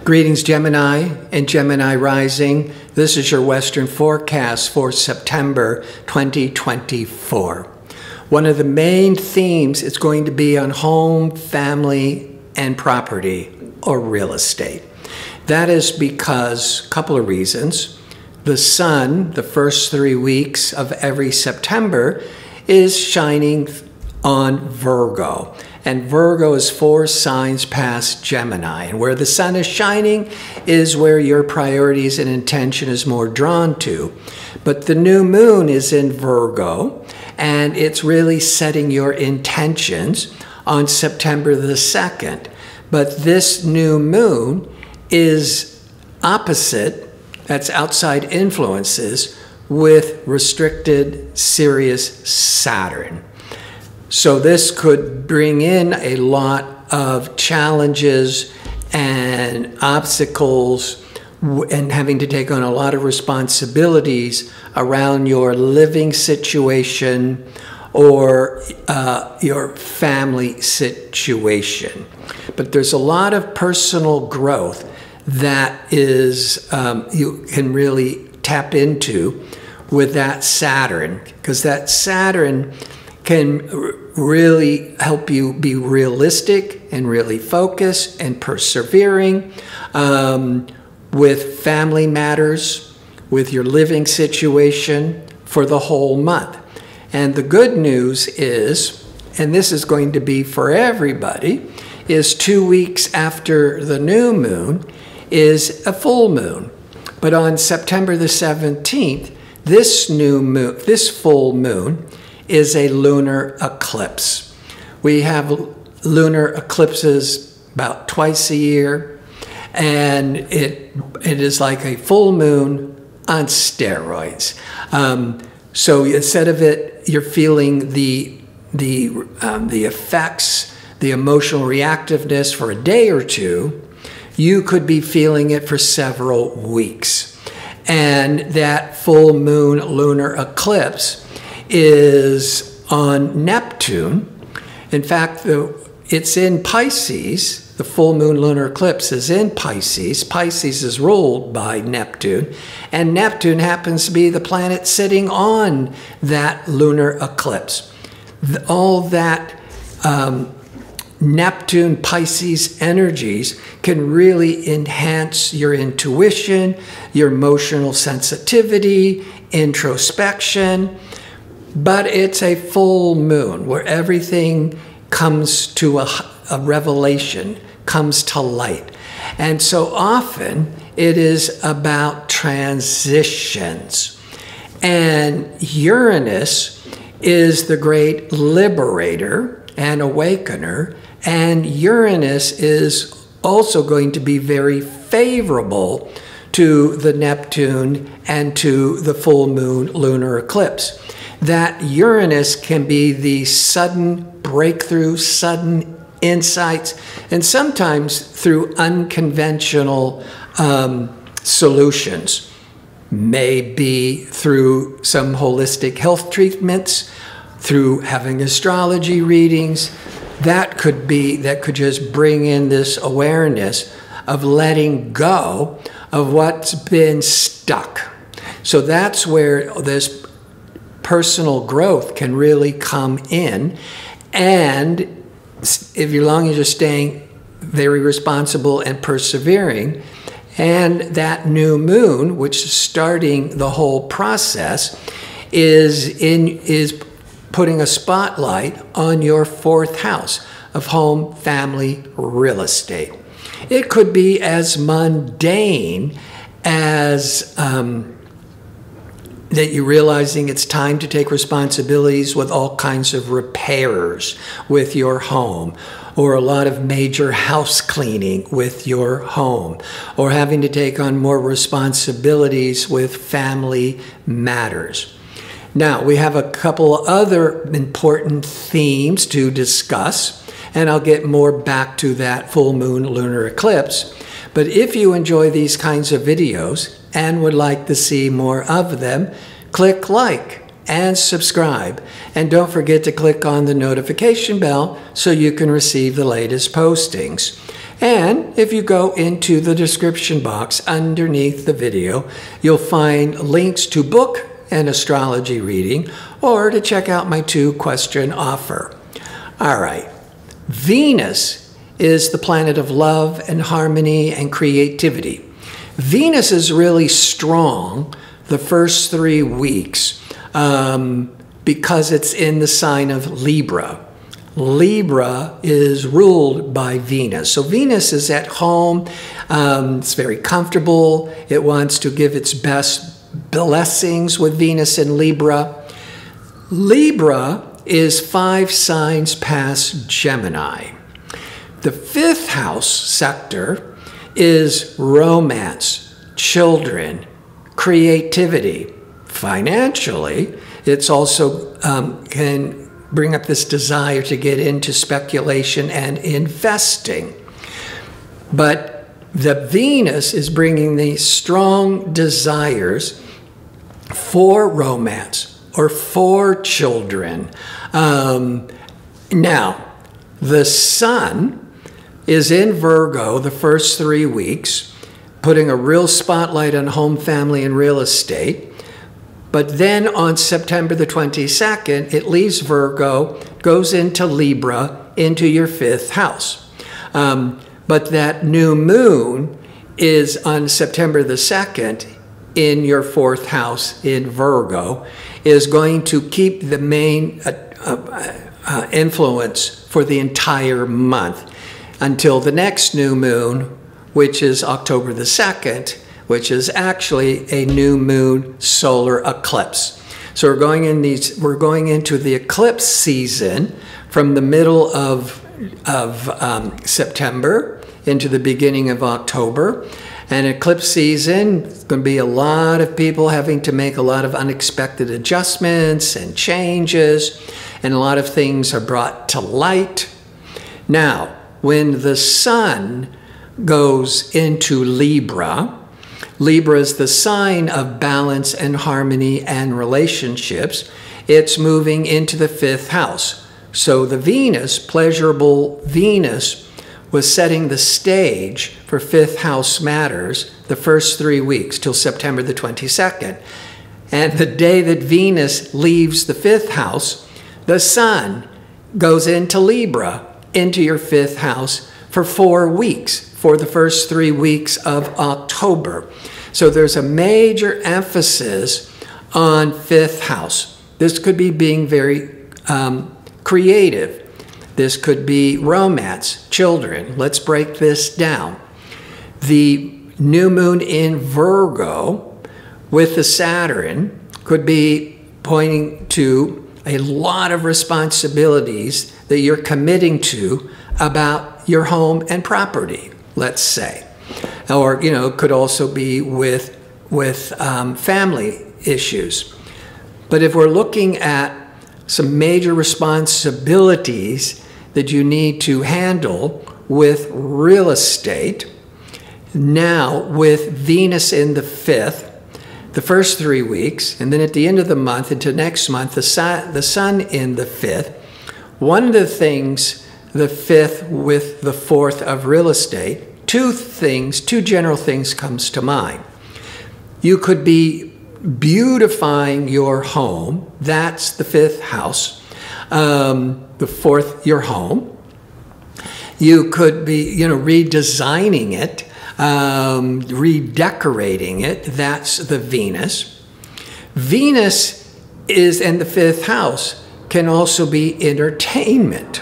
Greetings, Gemini and Gemini rising. This is your Western forecast for September 2024. One of the main themes is going to be on home, family, and property or real estate. That is because a couple of reasons. The sun, the first 3 weeks of every September, is shining on Virgo. And Virgo is 4 signs past Gemini. And where the sun is shining is where your priorities and intention is more drawn to. But the new moon is in Virgo, and it's really setting your intentions on September the 2nd. But this new moon is opposite, that's outside influences, with restricted Sirius Saturn. So this could bring in a lot of challenges and obstacles and having to take on a lot of responsibilities around your living situation or your family situation. But there's a lot of personal growth that is you can really tap into with that Saturn, because that Saturn can really help you be realistic and really focused and persevering with family matters, with your living situation for the whole month. And the good news is, and this is going to be for everybody, is 2 weeks after the new moon is a full moon. But on September the 17th, this new moon, this full moon, is a lunar eclipse. We have lunar eclipses about twice a year, and it is like a full moon on steroids. So instead of it, you're feeling the effects, the emotional reactiveness for a day or two, you could be feeling it for several weeks. And that full moon lunar eclipse is on Neptune. In fact, it's in Pisces. The full moon lunar eclipse is in Pisces. Pisces is ruled by Neptune, and Neptune happens to be the planet sitting on that lunar eclipse. All that Neptune Pisces energies can really enhance your intuition, your emotional sensitivity, introspection. But it's a full moon where everything comes to a revelation, comes to light. And so often it is about transitions. And Uranus is the great liberator and awakener. And Uranus is also going to be very favorable to the Neptune and to the full moon lunar eclipse. That Uranus can be the sudden breakthrough, sudden insights, and sometimes through unconventional solutions. Maybe through some holistic health treatments, through having astrology readings. That could just bring in this awareness of letting go of what's been stuck. So that's where this personal growth can really come in. And if you're long as you're staying very responsible and persevering, and that new moon, which is starting the whole process, is putting a spotlight on your 4th house of home, family, real estate. It could be as mundane as that you're realizing it's time to take responsibilities with all kinds of repairs with your home, or a lot of major house cleaning with your home, or having to take on more responsibilities with family matters. Now, we have a couple other important themes to discuss, and I'll get more back to that full moon lunar eclipse. But if you enjoy these kinds of videos and would like to see more of them, click like and subscribe. And don't forget to click on the notification bell so you can receive the latest postings. And if you go into the description box underneath the video, you'll find links to book an astrology reading or to check out my 2-question offer. All right. Venus is the planet of love and harmony and creativity. Venus is really strong the first 3 weeks because it's in the sign of Libra. Libra is ruled by Venus. So Venus is at home. It's very comfortable. It wants to give its best blessings with Venus in Libra. Libra is 5 signs past Gemini. The 5th house sector is romance, children, creativity. Financially, it's also can bring up this desire to get into speculation and investing. But the Venus is bringing these strong desires for romance or for children. Now, the Sun is in Virgo the first 3 weeks, putting a real spotlight on home, family, and real estate. But then on September the 22nd, it leaves Virgo, goes into Libra, into your 5th house. But that new moon is on September the 2nd in your 4th house in Virgo, is going to keep the main influence for the entire month until the next new moon, which is October the 2nd, which is actually a new moon solar eclipse. So we're going into the eclipse season from the middle of September into the beginning of October. And eclipse season, there's going to be a lot of people having to make a lot of unexpected adjustments and changes, and a lot of things are brought to light. Now, when the Sun goes into Libra, Libra is the sign of balance and harmony and relationships. It's moving into the 5th house. So the Venus, pleasurable Venus, was setting the stage for 5th house matters the first 3 weeks till September the 22nd. And the day that Venus leaves the 5th house, the Sun goes into Libra, into your 5th house for 4 weeks, for the first 3 weeks of October. So there's a major emphasis on 5th house. This could be being very creative. This could be romance, children. Let's break this down. The new moon in Virgo with the Saturn could be pointing to a lot of responsibilities that you're committing to about your home and property, let's say. Or, you know, could also be with family issues. But if we're looking at some major responsibilities that you need to handle with real estate, now with Venus in the 5th, the first 3 weeks, and then at the end of the month into next month, the Sun in the 5th, one of the things, the 5th with the 4th of real estate, two general things comes to mind. You could be beautifying your home. That's the 5th house. The 4th, your home. You could be, redesigning it, redecorating it. That's the Venus. Venus is in the 5th house, can also be entertainment.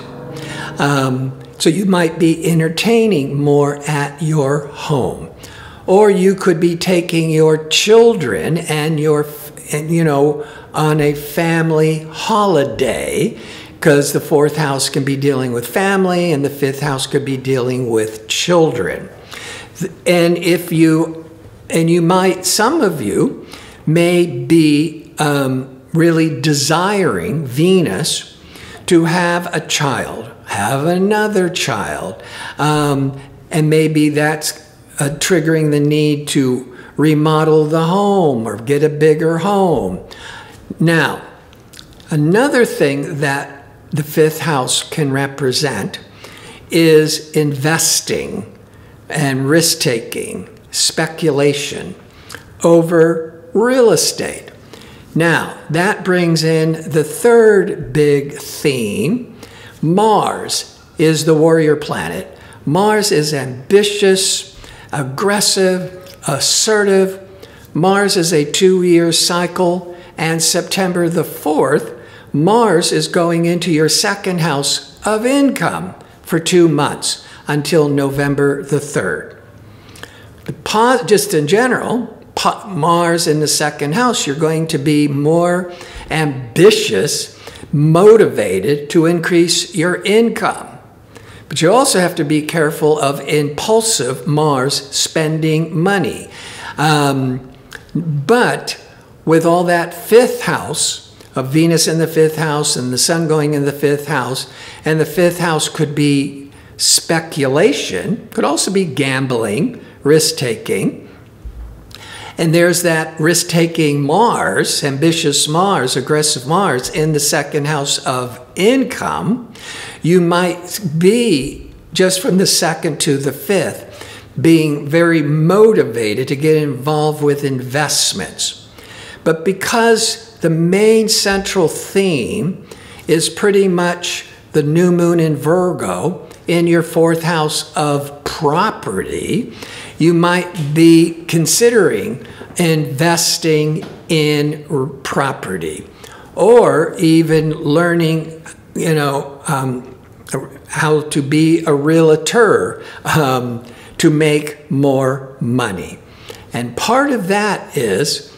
So you might be entertaining more at your home. Or you could be taking your children and on a family holiday, because the 4th house can be dealing with family and the 5th house could be dealing with children. And some of you may be really desiring Venus to have a child, have another child, and maybe that's triggering the need to remodel the home or get a bigger home. Now, another thing that the 5th house can represent is investing and risk-taking, speculation over real estate. Now, that brings in the third big theme. Mars is the warrior planet. Mars is ambitious, aggressive, assertive. Mars is a 2-year cycle, and September the 4th, Mars is going into your second house of income for 2 months until November the 3rd. Just in general, Mars in the second house, you're going to be more ambitious, motivated to increase your income. But you also have to be careful of impulsive Mars spending money. But with all that 5th house, of Venus in the 5th house and the Sun going in the 5th house, and the 5th house could be speculation, could also be gambling, risk-taking. And there's that risk-taking Mars, ambitious Mars, aggressive Mars in the second house of income. You might be, just from the 2nd to the 5th, being very motivated to get involved with investments. But because the main central theme is pretty much the new moon in Virgo in your 4th house of property, you might be considering investing in property, or even learning, how to be a realtor to make more money. And part of that is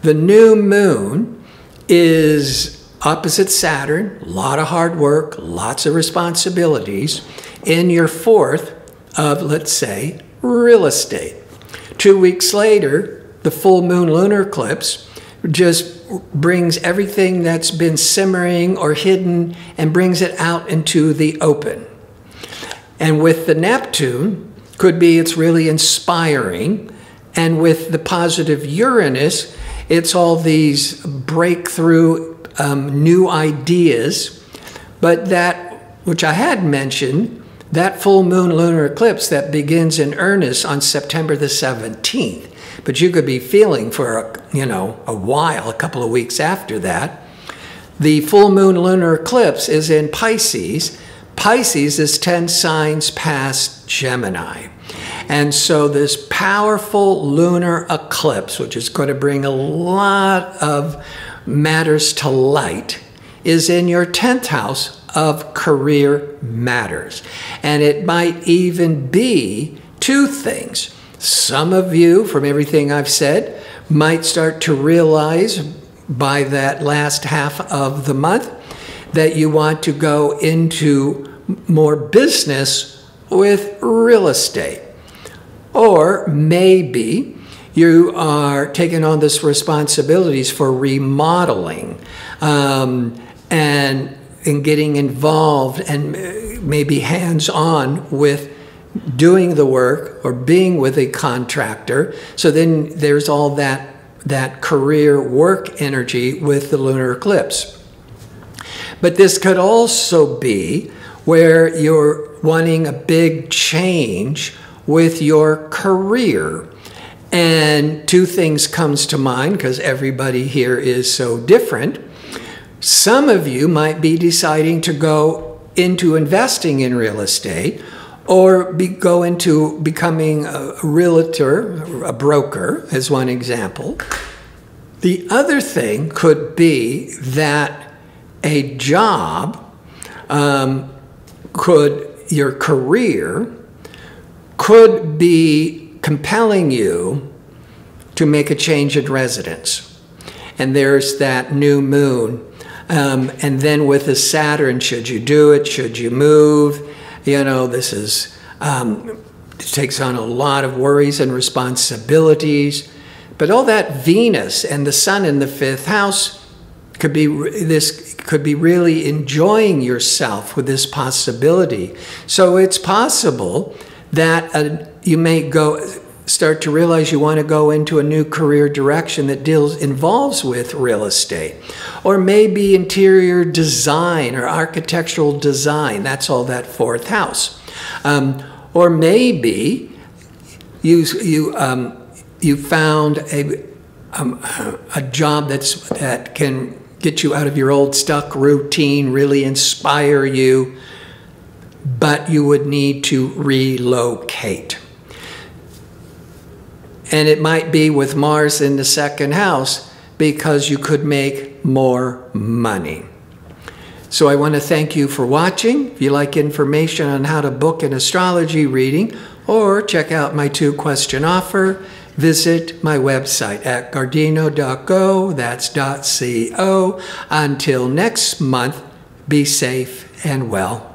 the new moon is opposite Saturn, a lot of hard work, lots of responsibilities, in your 4th of, let's say, real estate. 2 weeks later, the full moon lunar eclipse just brings everything that's been simmering or hidden and brings it out into the open. And with the Neptune, could be it's really inspiring. And with the positive Uranus, it's all these breakthrough new ideas. But that, which I had mentioned, that full moon lunar eclipse that begins in earnest on September the 17th. But you could be feeling for, a while, a couple of weeks after that. The full moon lunar eclipse is in Pisces. Pisces is 10 signs past Gemini. And so this powerful lunar eclipse, which is going to bring a lot of matters to light, is in your 10th house of career matters. And it might even be 2 things. Some of you, from everything I've said, might start to realize by that last half of the month that you want to go into more business with real estate. Or maybe you are taking on this responsibilities for remodeling and getting involved and maybe hands-on with doing the work or being with a contractor. So then there's all that career work energy with the lunar eclipse. But this could also be where you're wanting a big change with your career. And 2 things comes to mind because everybody here is so different. Some of you might be deciding to go into investing in real estate, or go into becoming a realtor, a broker, as one example. The other thing could be that a job your career could be compelling you to make a change in residence. And there's that new moon. And then with the Saturn, should you do it? Should you move? This is, it takes on a lot of worries and responsibilities. But all that Venus and the Sun in the 5th house could be really enjoying yourself with this possibility. So it's possible that you may start to realize you want to go into a new career direction that involves with real estate, or maybe interior design or architectural design. That's all that 4th house. Or maybe you found a job that can get you out of your old stuck routine, really inspire you, but you would need to relocate. And it might be with Mars in the second house because you could make more money. So I want to thank you for watching. If you like information on how to book an astrology reading or check out my 2-question offer, visit my website at gardino.go, that's .co. Until next month, be safe and well.